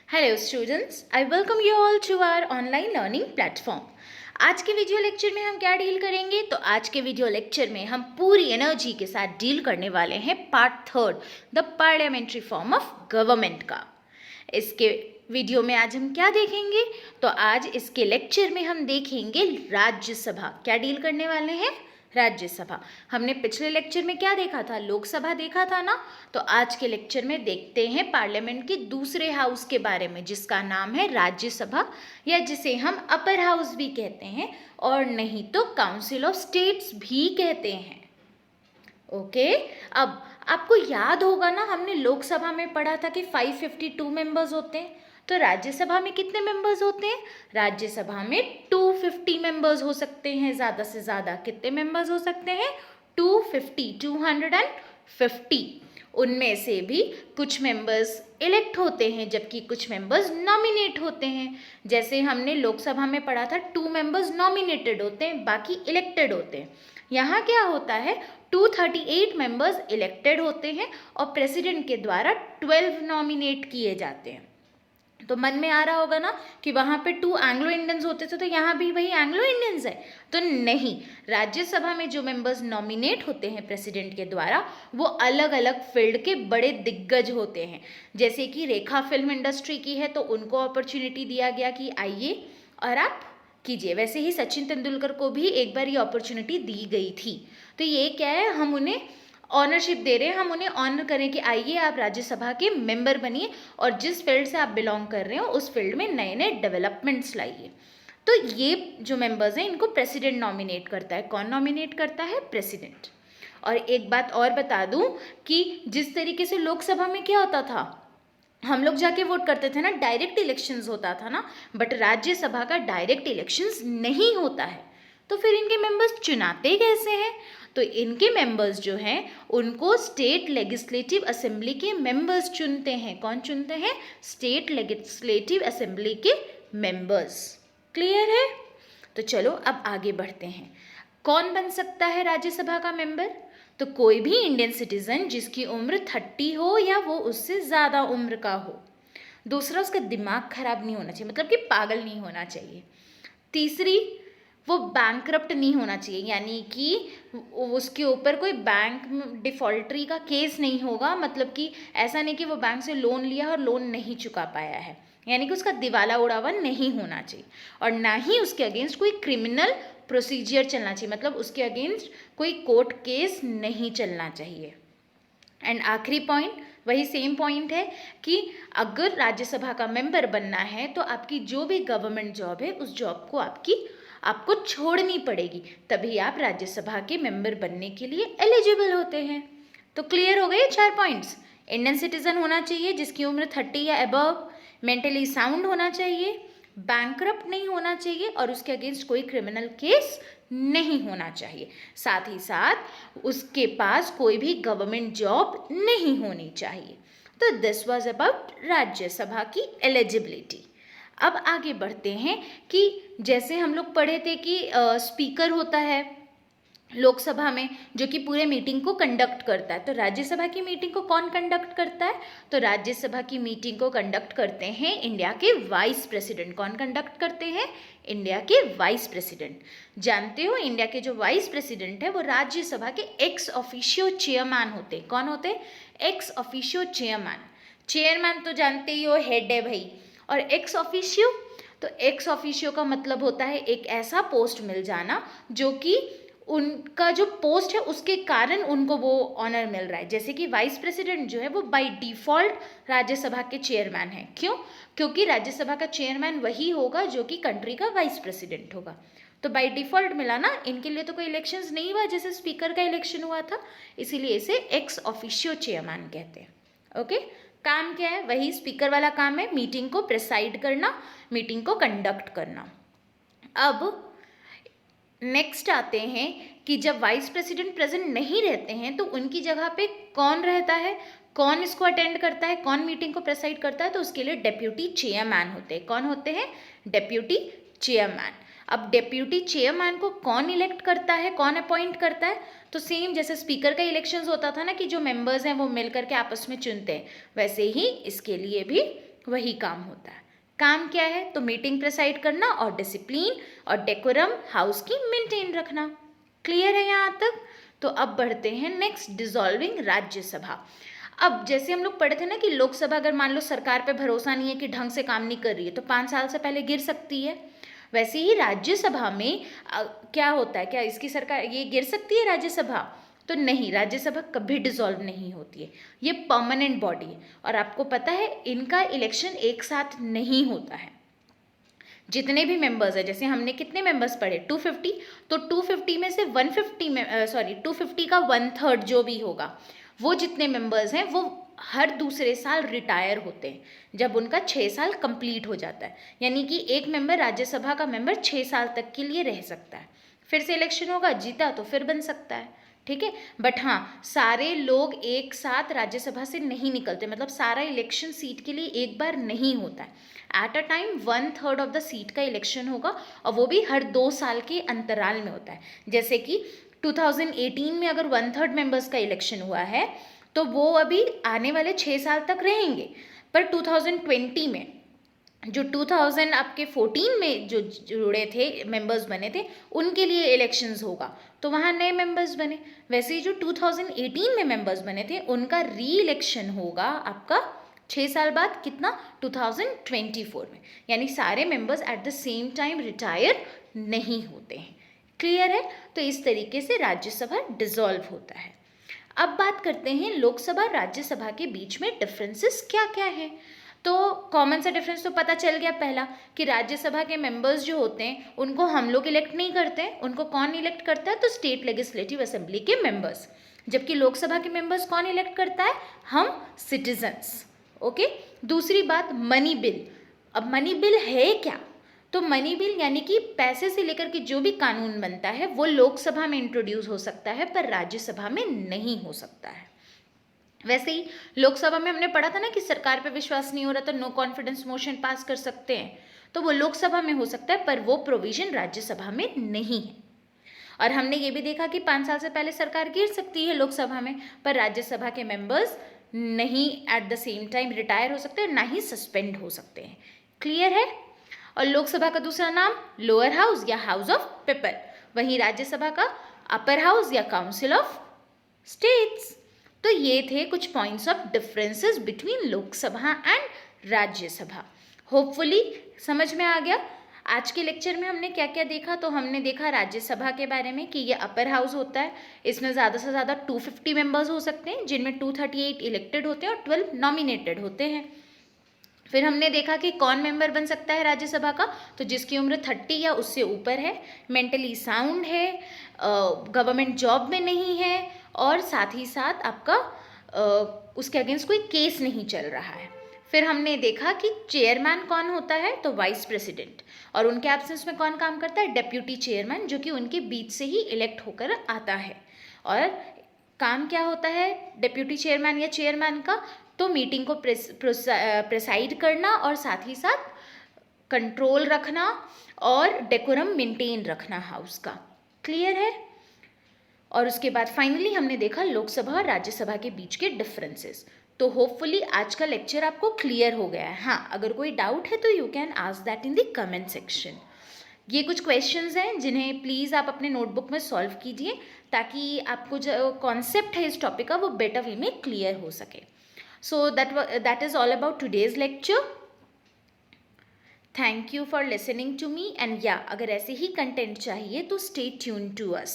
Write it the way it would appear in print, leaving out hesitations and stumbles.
Hello students, I welcome you all to our online learning platform. आज के video lecture में हम क्या डील करेंगे? तो आज के वीडियो लेक्चर में हम पूरी एनर्जी के साथ डील करने वाले हैं part third, the parliamentary form of government का। इसके वीडियो में आज हम क्या देखेंगे? तो आज इसके लेक्चर में हम देखेंगे राज्यसभा। क्या डील करने वाले हैं? राज्यसभा। हमने पिछले लेक्चर में क्या देखा था? लोकसभा देखा था ना। तो आज के लेक्चर में देखते हैं पार्लियामेंट के दूसरे हाउस के बारे में, जिसका नाम है राज्यसभा, या जिसे हम अपर हाउस भी कहते हैं और नहीं तो काउंसिल ऑफ स्टेट्स भी कहते हैं। ओके, अब आपको याद होगा ना, हमने लोकसभा में पढ़ा था कि 552 मेंबर्स होते हैं। तो राज्यसभा में कितने मेंबर्स होते हैं? राज्यसभा में 250 मेंबर्स हो सकते हैं, ज़्यादा से ज़्यादा। कितने मेंबर्स हो सकते हैं? 250। उनमें से भी कुछ मेंबर्स इलेक्ट होते हैं, जबकि कुछ मेंबर्स नॉमिनेट होते हैं। जैसे हमने लोकसभा में पढ़ा था 2 मेंबर्स नॉमिनेटेड होते हैं, बाकी इलेक्टेड होते हैं। यहाँ क्या होता है? 238 मेंबर्स इलेक्टेड होते हैं और प्रेसिडेंट के द्वारा 12 नॉमिनेट किए जाते हैं। तो मन में आ रहा होगा ना कि वहाँ पे 2 एंग्लो इंडियंस होते थे, तो यहाँ भी वही एंग्लो इंडियंस है। तो नहीं, राज्यसभा में जो मेंबर्स नॉमिनेट होते हैं प्रेसिडेंट के द्वारा, वो अलग अलग फील्ड के बड़े दिग्गज होते हैं। जैसे कि रेखा फिल्म इंडस्ट्री की है, तो उनको अपॉर्चुनिटी दिया गया कि आइए और आप कीजिए। वैसे ही सचिन तेंदुलकर को भी एक बार ये अपॉर्चुनिटी दी गई थी। तो ये क्या है, हम उन्हें ऑनरशिप दे रहे हैं, हम उन्हें ऑनर करें कि आइए आप राज्यसभा के मेंबर बनिए और जिस फील्ड से आप बिलोंग कर रहे हो उस फील्ड में नए नए डेवलपमेंट्स लाइए। तो ये जो मेंबर्स हैं, इनको प्रेसिडेंट नॉमिनेट करता है। कौन नॉमिनेट करता है? प्रेसिडेंट। और एक बात और बता दूं कि जिस तरीके से लोकसभा में क्या होता था, हम लोग जाके वोट करते थे ना, डायरेक्ट इलेक्शंस होता था ना, बट राज्यसभा का डायरेक्ट इलेक्शंस नहीं होता है। तो फिर इनके मेंबर्स चुनाते कैसे हैं? तो इनके मेंबर्स जो हैं, उनको स्टेट लेजिस्लेटिव असेंबली के मेंबर्स चुनते हैं। कौन चुनते हैं? स्टेट लेजिस्लेटिव असेंबली के मेंबर्स। क्लियर है? तो चलो अब आगे बढ़ते हैं। कौन बन सकता है राज्यसभा का मेंबर? तो कोई भी इंडियन सिटीजन जिसकी उम्र 30 हो या वो उससे ज़्यादा उम्र का हो। दूसरा, उसका दिमाग खराब नहीं होना चाहिए, मतलब कि पागल नहीं होना चाहिए। तीसरी, वो बैंकरप्ट नहीं होना चाहिए, यानी कि उसके ऊपर कोई बैंक डिफॉल्टरी का केस नहीं होगा। मतलब कि ऐसा नहीं कि वो बैंक से लोन लिया और लोन नहीं चुका पाया है, यानी कि उसका दिवाला उड़ावा नहीं होना चाहिए। और ना ही उसके अगेंस्ट कोई क्रिमिनल प्रोसीजर चलना चाहिए, मतलब उसके अगेंस्ट कोई कोर्ट केस नहीं चलना चाहिए। एंड आखिरी पॉइंट, वही सेम पॉइंट है कि अगर राज्यसभा का मेंबर बनना है तो आपकी जो भी गवर्नमेंट जॉब है, उस जॉब को आपको छोड़नी पड़ेगी, तभी आप राज्यसभा के मेंबर बनने के लिए एलिजिबल होते हैं। तो क्लियर हो गए 4 पॉइंट्स। इंडियन सिटीजन होना चाहिए जिसकी उम्र 30 या अबव, मेंटली साउंड होना चाहिए, बैंकरप्ट नहीं होना चाहिए और उसके अगेंस्ट कोई क्रिमिनल केस नहीं होना चाहिए। साथ ही साथ उसके पास कोई भी गवर्नमेंट जॉब नहीं होनी चाहिए। तो दिस वाज अबाउट राज्यसभा की एलिजिबिलिटी। अब आगे बढ़ते हैं कि जैसे हम लोग पढ़े थे कि स्पीकर होता है लोकसभा में, जो कि पूरे मीटिंग को कंडक्ट करता है। तो राज्यसभा की मीटिंग को कौन कंडक्ट करता है? तो राज्यसभा की मीटिंग को कंडक्ट करते हैं इंडिया के वाइस प्रेसिडेंट। कौन कंडक्ट करते हैं? इंडिया के वाइस प्रेसिडेंट। जानते हो, इंडिया के जो वाइस प्रेसिडेंट है वो राज्यसभा के एक्स ऑफिशियो चेयरमैन होते हैं। कौन होते हैं? Ex officio chairman. चेयरमैन तो जानते ही हो, हेड है भाई। और एक्स ऑफिशियो, तो एक्स ऑफिशियो का मतलब होता है एक ऐसा पोस्ट मिल जाना जो कि उनका जो पोस्ट है उसके कारण उनको वो ऑनर मिल रहा है। जैसे कि वाइस प्रेसिडेंट जो है वो बाय डिफॉल्ट राज्यसभा के चेयरमैन है। क्यों? क्योंकि राज्यसभा का चेयरमैन वही होगा जो कि कंट्री का वाइस प्रेसिडेंट होगा। तो बाय डिफॉल्ट मिला ना, इनके लिए तो कोई इलेक्शंस नहीं हुआ जैसे स्पीकर का इलेक्शन हुआ था, इसीलिए इसे एक्स ऑफिशियो चेयरमैन कहते हैं। ओके, काम क्या है? वही स्पीकर वाला काम है, मीटिंग को प्रेसाइड करना, मीटिंग को कंडक्ट करना। अब नेक्स्ट आते हैं कि जब वाइस प्रेसिडेंट प्रेजेंट नहीं रहते हैं तो उनकी जगह पे कौन रहता है, कौन इसको अटेंड करता है, कौन मीटिंग को प्रेसाइड करता है? तो उसके लिए डेप्यूटी चेयरमैन होते हैं। कौन होते हैं? Deputy chairman. अब डेप्यूटी चेयरमैन को कौन इलेक्ट करता है, कौन अपॉइंट करता है? तो सेम जैसे स्पीकर का इलेक्शंस होता था ना कि जो मेंबर्स हैं वो मिल करके आपस में चुनते हैं, वैसे ही इसके लिए भी वही काम होता है। काम क्या है? तो मीटिंग प्रेसाइड करना और डिसिप्लिन और डेकोरम हाउस की मेंटेन रखना। क्लियर है यहाँ तक? तो अब बढ़ते हैं नेक्स्ट, डिसॉल्विंग राज्यसभा। अब जैसे हम लोग पढ़े थे ना कि लोकसभा अगर मान लो सरकार पे भरोसा नहीं है कि ढंग से काम नहीं कर रही है तो 5 साल से पहले गिर सकती है। वैसे ही राज्यसभा में क्या होता है, क्या इसकी सरकार ये गिर सकती है राज्यसभा? तो नहीं, राज्यसभा कभी डिसॉल्व नहीं होती है, ये परमानेंट बॉडी है। और आपको पता है इनका इलेक्शन एक साथ नहीं होता है। जितने भी मेंबर्स है, जैसे हमने कितने मेंबर्स पढ़े 250, तो 250 में से 150 में 250 का 1/3 जो भी होगा, वो जितने मेंबर्स हैं वो हर दूसरे साल रिटायर होते हैं जब उनका 6 साल कंप्लीट हो जाता है। यानी कि एक मेंबर राज्यसभा का मेंबर 6 साल तक के लिए रह सकता है। फिर से इलेक्शन होगा, जीता तो फिर बन सकता है, ठीक है। बट हाँ, सारे लोग एक साथ राज्यसभा से नहीं निकलते, मतलब सारा इलेक्शन सीट के लिए एक बार नहीं होता है। At a time 1/3 of the seat का इलेक्शन होगा और वो भी हर 2 साल के अंतराल में होता है। जैसे कि 2018 में अगर 1/3 मेंबर्स का इलेक्शन हुआ है तो वो अभी आने वाले 6 साल तक रहेंगे। पर 2020 में जो 2014 में जो जुड़े थे मेंबर्स बने थे उनके लिए इलेक्शंस होगा तो वहाँ नए मेंबर्स बने। वैसे ही जो 2018 में मेंबर्स बने थे उनका री इलेक्शन होगा आपका 6 साल बाद, कितना? 2024 में। यानी सारे members at the same time retire नहीं होते हैं। क्लियर है? तो इस तरीके से राज्यसभा डिसॉल्व होता है। अब बात करते हैं लोकसभा राज्यसभा के बीच में डिफरेंसेस क्या क्या हैं। तो कॉमन सा डिफरेंस तो पता चल गया पहला, कि राज्यसभा के मेंबर्स जो होते हैं उनको हम लोग इलेक्ट नहीं करते हैं, उनको कौन इलेक्ट करता है? तो स्टेट लेजिस्लेटिव असेंबली के मेंबर्स। जबकि लोकसभा के मेंबर्स कौन इलेक्ट करता है? हम सिटीजन्स। ओके। दूसरी बात, मनी बिल। अब मनी बिल है क्या? तो मनी बिल यानी कि पैसे से लेकर के जो भी कानून बनता है वो लोकसभा में इंट्रोड्यूस हो सकता है पर राज्यसभा में नहीं हो सकता है। वैसे ही लोकसभा में हमने पढ़ा था ना कि सरकार पे विश्वास नहीं हो रहा तो नो कॉन्फिडेंस मोशन पास कर सकते हैं, तो वो लोकसभा में हो सकता है पर वो प्रोविजन राज्यसभा में नहीं है। और हमने ये भी देखा कि 5 साल से पहले सरकार गिर सकती है लोकसभा में, पर राज्यसभा के मेंबर्स नहीं at the same time retire हो सकते हैं, ना ही सस्पेंड हो सकते हैं। क्लियर है? और लोकसभा का दूसरा नाम लोअर हाउस या हाउस ऑफ पीपल, वहीं राज्यसभा का अपर हाउस या काउंसिल ऑफ स्टेट्स। तो ये थे कुछ points of differences between Lok Sabha and Rajya Sabha. Hopefully समझ में आ गया। आज के लेक्चर में हमने क्या क्या देखा? तो हमने देखा राज्यसभा के बारे में कि ये अपर हाउस होता है, इसमें ज़्यादा से ज़्यादा 250 मेंबर्स हो सकते हैं जिनमें 238 इलेक्टेड होते हैं और 12 नॉमिनेटेड होते हैं। फिर हमने देखा कि कौन मेंबर बन सकता है राज्यसभा का, तो जिसकी उम्र 30 या उससे ऊपर है, मेंटली साउंड है, गवर्नमेंट जॉब में नहीं है और साथ ही साथ आपका उसके अगेंस्ट कोई केस नहीं चल रहा है। फिर हमने देखा कि चेयरमैन कौन होता है, तो वाइस प्रेसिडेंट, और उनके एब्सेंस में कौन काम करता है? डेप्यूटी चेयरमैन, जो कि उनके बीच से ही इलेक्ट होकर आता है। और काम क्या होता है डेप्यूटी चेयरमैन या चेयरमैन का? तो मीटिंग को प्रेसाइड करना और साथ ही साथ कंट्रोल रखना और डेकोरम मेंटेन रखना हाउस का। क्लियर है? और उसके बाद फाइनली हमने देखा लोकसभा और राज्यसभा के बीच के डिफरेंसेस। तो होपफुली आज का लेक्चर आपको क्लियर हो गया है। हाँ, अगर कोई डाउट है तो you can ask that in the comment section. ये कुछ क्वेश्चंस हैं जिन्हें प्लीज़ आप अपने नोटबुक में सॉल्व कीजिए ताकि आपको जो कॉन्सेप्ट है इस टॉपिक का वो बेटर वे में क्लियर हो सके। सो that is all about today's lecture. Thank you for listening to me and yeah, अगर ऐसे ही कंटेंट चाहिए तो stay tuned to us.